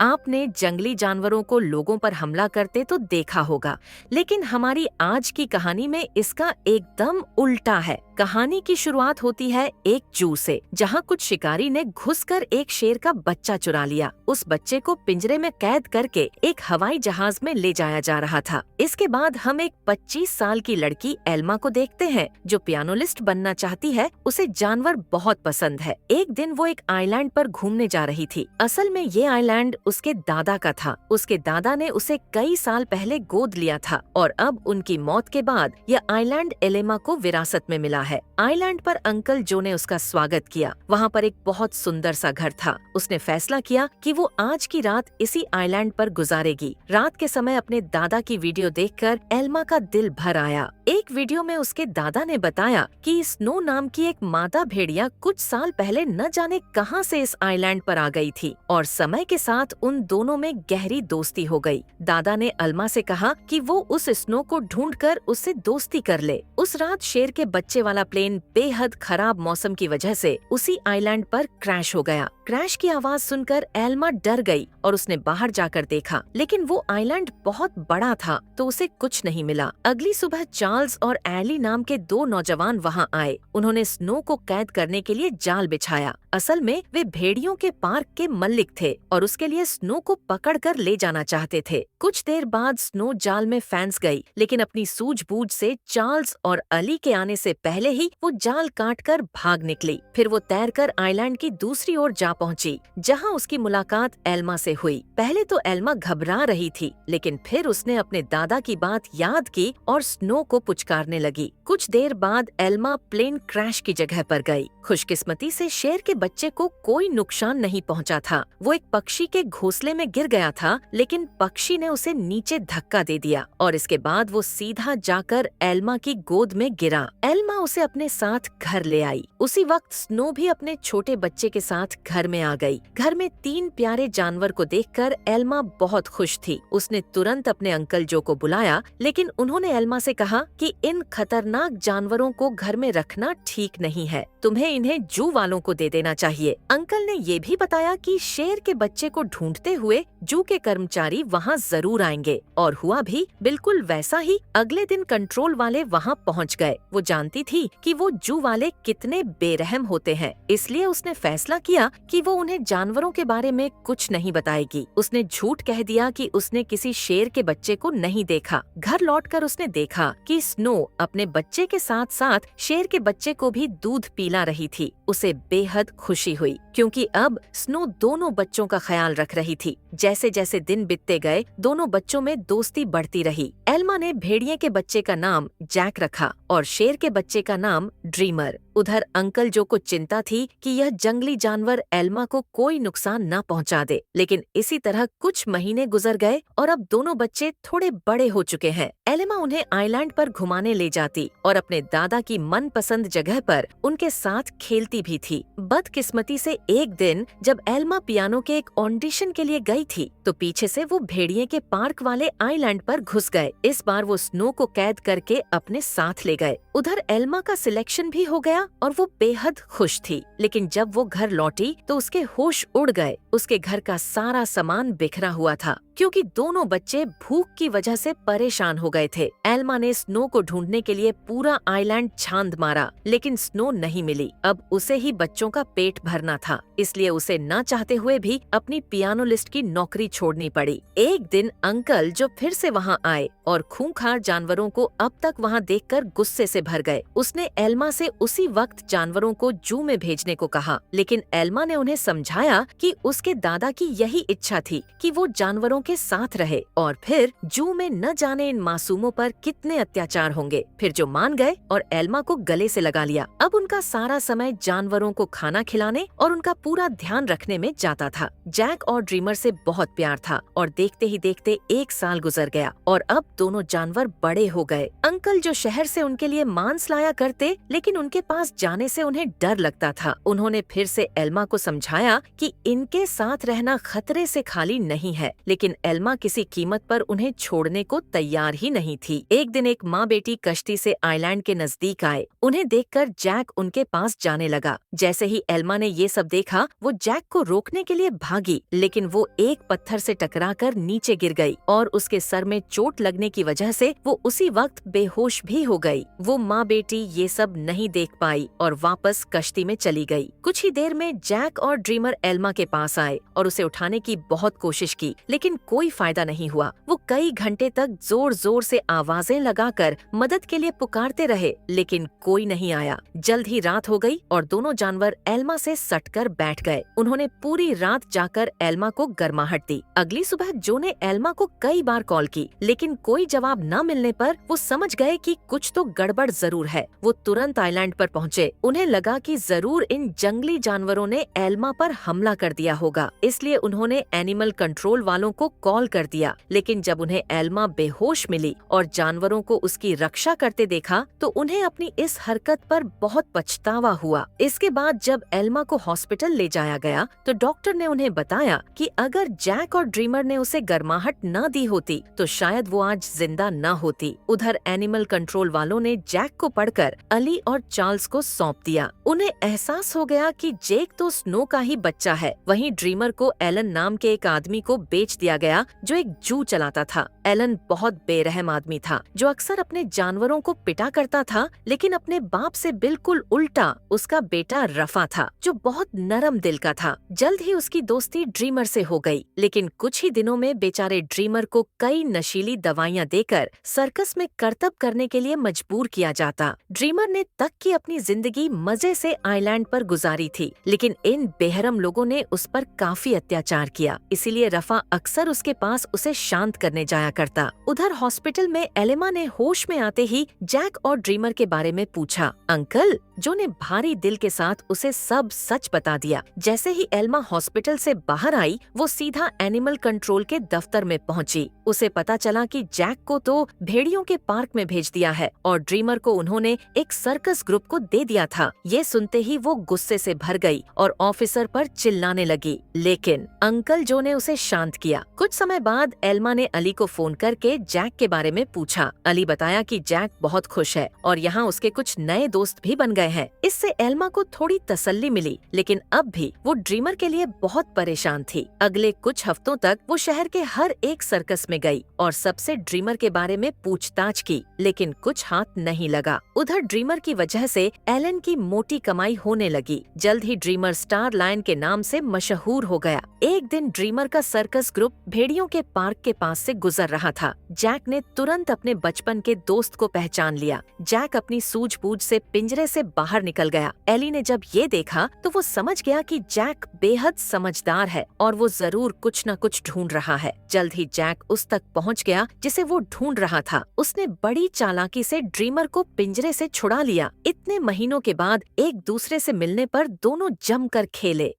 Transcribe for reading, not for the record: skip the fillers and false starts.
आपने जंगली जानवरों को लोगों पर हमला करते तो देखा होगा, लेकिन हमारी आज की कहानी में इसका एकदम उल्टा है। कहानी की शुरुआत होती है एक जू से, जहाँ कुछ शिकारी ने घुसकर एक शेर का बच्चा चुरा लिया। उस बच्चे को पिंजरे में कैद करके एक हवाई जहाज में ले जाया जा रहा था। इसके बाद हम एक 25 साल की लड़की एल्मा को देखते हैं, जो पियानोलिस्ट बनना चाहती है। उसे जानवर बहुत पसंद है। एक दिन वो एक आइलैंड पर घूमने जा रही थी। असल में ये आइलैंड उसके दादा का था। उसके दादा ने उसे कई साल पहले गोद लिया था और अब उनकी मौत के बाद यह आइलैंड एलेमा को विरासत में मिला है। आइलैंड पर अंकल जो ने उसका स्वागत किया। वहाँ पर एक बहुत सुंदर सा घर था। उसने फैसला किया कि वो आज की रात इसी आइलैंड पर गुजारेगी। रात के समय अपने दादा की वीडियो देखकर एल्मा का दिल भर आया। एक वीडियो में उसके दादा ने बताया कि स्नो नाम की एक मादा भेड़िया कुछ साल पहले न जाने कहां से इस आइलैंड पर आ गई थी और समय के साथ उन दोनों में गहरी दोस्ती हो गई। दादा ने अल्मा से कहा कि वो उस स्नो को ढूंढकर उससे दोस्ती कर ले। उस रात शेर के बच्चे वाला प्लेन बेहद खराब मौसम की वजह से उसी आइलैंड पर क्रैश हो गया। क्रैश की आवाज सुनकर एल्मा डर गई और उसने बाहर जाकर देखा, लेकिन वो आइलैंड बहुत बड़ा था तो उसे कुछ नहीं मिला। अगली सुबह चार्ल्स और एली नाम के दो नौजवान वहां आए। उन्होंने स्नो को कैद करने के लिए जाल बिछाया। असल में वे भेड़ियों के पार्क के मालिक थे और उसके लिए स्नो को पकड़कर ले जाना चाहते थे। कुछ देर बाद स्नो जाल में फंस गई, लेकिन अपनी सूझबूझ से चार्ल्स और अली के आने से पहले ही वो जाल काटकर भाग निकली। फिर वो तैरकर आइलैंड की दूसरी ओर जा पहुंची, जहां उसकी मुलाकात एल्मा से हुई। पहले तो एल्मा घबरा रही थी, लेकिन फिर उसने अपने दादा की बात याद की और स्नो को पुचकारने लगी। कुछ देर बाद एल्मा प्लेन क्रैश की जगह पर गई। खुशकिस्मती से शेर के बच्चे को कोई नुकसान नहीं पहुंचा था। वो एक पक्षी के घोंसले में गिर गया था, लेकिन पक्षी ने उसे नीचे धक्का दे दिया और इसके बाद वो सीधा जाकर एल्मा की गोद में गिरा। एल्मा उसे अपने साथ घर ले आई। उसी वक्त स्नो भी अपने छोटे बच्चे के साथ घर में आ गई। घर में 3 प्यारे जानवर को देखकर एल्मा बहुत खुश थी। उसने तुरंत अपने अंकल जो को बुलाया, लेकिन उन्होंने एल्मा से कहा कि इन खतरनाक जानवरों को घर में रखना ठीक नहीं है। तुम्हें इन्हें जू वालों को दे देना चाहिए। अंकल ने ये भी बताया कि शेर के बच्चे को ढूंढते हुए जू के कर्मचारी वहाँ जरूर आएंगे, और हुआ भी बिल्कुल वैसा ही। अगले दिन कंट्रोल वाले वहाँ पहुँच गए। वो जानती थी कि वो जू वाले कितने बेरहम होते हैं, इसलिए उसने फैसला किया कि वो उन्हें जानवरों के बारे में कुछ नहीं बताएगी। उसने झूठ कह दिया कि उसने किसी शेर के बच्चे को नहीं देखा। घर लौटकर उसने देखा कि स्नो अपने बच्चे के साथ साथ शेर के बच्चे को भी दूध पिला रही थी। उसे बेहद खुशी हुई, क्योंकि अब स्नो दोनों बच्चों का ख्याल रख रही थी। जैसे जैसे दिन बीतते गए, दोनों बच्चों में दोस्ती बढ़ती रही। एल्मा ने भेड़िए के बच्चे का नाम जैक रखा और शेर के बच्चे का नाम ड्रीमर। उधर अंकल जो को चिंता थी कि यह जंगली जानवर एल्मा को कोई नुकसान न पहुंचा दे, लेकिन इसी तरह कुछ महीने गुजर गए और अब दोनों बच्चे थोड़े बड़े हो चुके हैं। एल्मा उन्हें आइलैंड पर घुमाने ले जाती और अपने दादा की मनपसंद जगह पर उनके साथ खेलती भी थी। बदकिस्मती से एक दिन जब एल्मा पियानो के एक ऑडिशन के लिए गई थी, तो पीछे से वो भेड़िए के पार्क वाले आइलैंड पर घुस गए। इस बार वो स्नो को कैद करके अपने साथ ले गए। उधर एल्मा का सिलेक्शन भी हो गया और वो बेहद खुश थी, लेकिन जब वो घर लौटी तो उसके होश उड़ गए। उसके घर का सारा सामान बिखरा हुआ था, क्योंकि दोनों बच्चे भूख की वजह से परेशान हो गए थे। एल्मा ने स्नो को ढूंढने के लिए पूरा आइलैंड छांद मारा, लेकिन स्नो नहीं मिली। अब उसे ही बच्चों का पेट भरना था, इसलिए उसे न चाहते हुए भी अपनी पियानोलिस्ट की नौकरी छोड़नी पड़ी। एक दिन अंकल जो फिर से वहाँ आए और खूंखार जानवरों को अब तक वहाँ देखकर गुस्से से भर गए। उसने एल्मा से उसी वक्त जानवरों को जू में भेजने को कहा, लेकिन एल्मा ने उन्हें समझाया कि उसके दादा की यही इच्छा थी कि वो जानवरों के साथ रहे, और फिर जू में न जाने इन मासूमों पर कितने अत्याचार होंगे। फिर जो मान गए और एल्मा को गले से लगा लिया। अब उनका सारा समय जानवरों को खाना खिलाने और उनका पूरा ध्यान रखने में जाता था। जैक और ड्रीमर से बहुत प्यार था और देखते ही देखते 1 साल गुजर गया और अब दोनों जानवर बड़े हो गए। अंकल जो शहर से उनके लिए मांस लाया करते, लेकिन उनके पास जाने से उन्हें डर लगता था। उन्होंने फिर से एल्मा को समझाया कि इनके साथ रहना खतरे से खाली नहीं है, लेकिन एल्मा किसी कीमत पर उन्हें छोड़ने को तैयार ही नहीं थी। एक दिन एक माँ बेटी कश्ती से आइलैंड के नजदीक आए। उन्हें देखकर जैक उनके पास जाने लगा। जैसे ही एल्मा ने ये सब देखा, वो जैक को रोकने के लिए भागी, लेकिन वो एक पत्थर से टकराकर नीचे गिर गई और उसके सर में चोट लगने की वजह से वो उसी वक्त बेहोश भी हो गई। वो माँ बेटी ये सब नहीं देख पाई और वापस कश्ती में चली गई। कुछ ही देर में जैक और ड्रीमर एल्मा के पास आए और उसे उठाने की बहुत कोशिश की, लेकिन कोई फायदा नहीं हुआ। वो कई घंटे तक जोर जोर से आवाजें लगाकर मदद के लिए पुकारते रहे, लेकिन कोई नहीं आया। जल्द ही रात हो गई और दोनों जानवर एल्मा से सटकर बैठ गए। उन्होंने पूरी रात जाकर एल्मा को गर्माहट दी। अगली सुबह जो ने एल्मा को कई बार कॉल की, लेकिन कोई जवाब न मिलने पर वो समझ गए कि कुछ तो गड़बड़ जरूर है। वो तुरंत आइलैंड पर पहुँचे। उन्हें लगा कि जरूर इन जंगली जानवरों ने एल्मा पर हमला कर दिया होगा, इसलिए उन्होंने एनिमल कंट्रोल वालों को कॉल कर दिया। लेकिन जब उन्हें एल्मा बेहोश मिली और जानवरों को उसकी रक्षा करते देखा, तो उन्हें अपनी इस हरकत पर बहुत पछतावा हुआ। इसके बाद जब एल्मा को हॉस्पिटल ले जाया गया, तो डॉक्टर ने उन्हें बताया कि अगर जैक और ड्रीमर ने उसे गर्माहट न दी होती, तो शायद वो आज जिंदा न होती। उधर एनिमल कंट्रोल वालों ने जैक को पकड़कर अली और चार्ल्स को सौंप दिया। उन्हें एहसास हो गया कि जेक तो स्नो का ही बच्चा है। वहीं ड्रीमर को एलन नाम के एक आदमी को बेच दिया गया, जो एक जू चलाता था। एलन बहुत बेरहम आदमी था, जो अक्सर अपने जानवरों को पिटा करता था, लेकिन अपने बाप से बिल्कुल उल्टा उसका बेटा रफा था, जो बहुत नरम दिल का था। जल्द ही उसकी दोस्ती ड्रीमर से हो गई, लेकिन कुछ ही दिनों में बेचारे ड्रीमर को कई नशीली दवाइयां देकर सर्कस में करतब करने के लिए मजबूर किया जाता। ड्रीमर ने तक की अपनी जिंदगी मजे से आइलैंड पर गुजारी थी, लेकिन इन बेहरम लोगों ने उस पर काफी अत्याचार किया। इसीलिए रफा अक्सर उसके पास उसे शांत करने जाया करता। उधर हॉस्पिटल में एलिमा ने होश में आते ही जैक और ड्रीमर के बारे में पूछा। अंकल, जो ने भारी दिल के साथ उसे सब सच बता दिया। जैसे ही एल्मा हॉस्पिटल से बाहर आई, वो सीधा एनिमल कंट्रोल के दफ्तर में पहुंची। उसे पता चला कि जैक को तो भेड़ियों के पार्क में भेज दिया है और ड्रीमर को उन्होंने एक सर्कस ग्रुप को दे दिया था। ये सुनते ही वो गुस्से से भर गई और ऑफिसर पर चिल्लाने लगी, लेकिन अंकल जो ने उसे शांत किया। कुछ समय बाद एल्मा ने अली को फोन करके जैक के बारे में पूछा। अली बताया कि जैक बहुत खुश है और यहाँ उसके कुछ नए दोस्त भी बन गए हैं। इससे एल्मा को थोड़ी तसल्ली मिली, लेकिन अब भी वो ड्रीमर के लिए बहुत परेशान थी। अगले कुछ हफ्तों तक वो शहर के हर एक सर्कस में गई और सबसे ड्रीमर के बारे में पूछताछ की, लेकिन कुछ हाथ नहीं लगा। उधर ड्रीमर की वजह से एलन की मोटी कमाई होने लगी। जल्द ही ड्रीमर स्टार लायन के नाम से मशहूर हो गया। एक दिन ड्रीमर का सर्कस ग्रुप भेड़ियों के पार्क के पास से गुजर रहा था। जैक ने तुरंत अपने बचपन के दोस्त को पहचान लिया। जैक अपनी सूझबूझ से पिंजरे से बाहर निकल गया। एली ने जब ये देखा तो वो समझ गया कि जैक बेहद समझदार है और वो जरूर कुछ न कुछ ढूंढ रहा है। जल्द ही जैक उस तक पहुंच गया जिसे वो ढूंढ रहा था। उसने बड़ी चालाकी से ड्रीमर को पिंजरे से छुड़ा लिया। इतने महीनों के बाद एक दूसरे से मिलने पर दोनों जमकर खेले।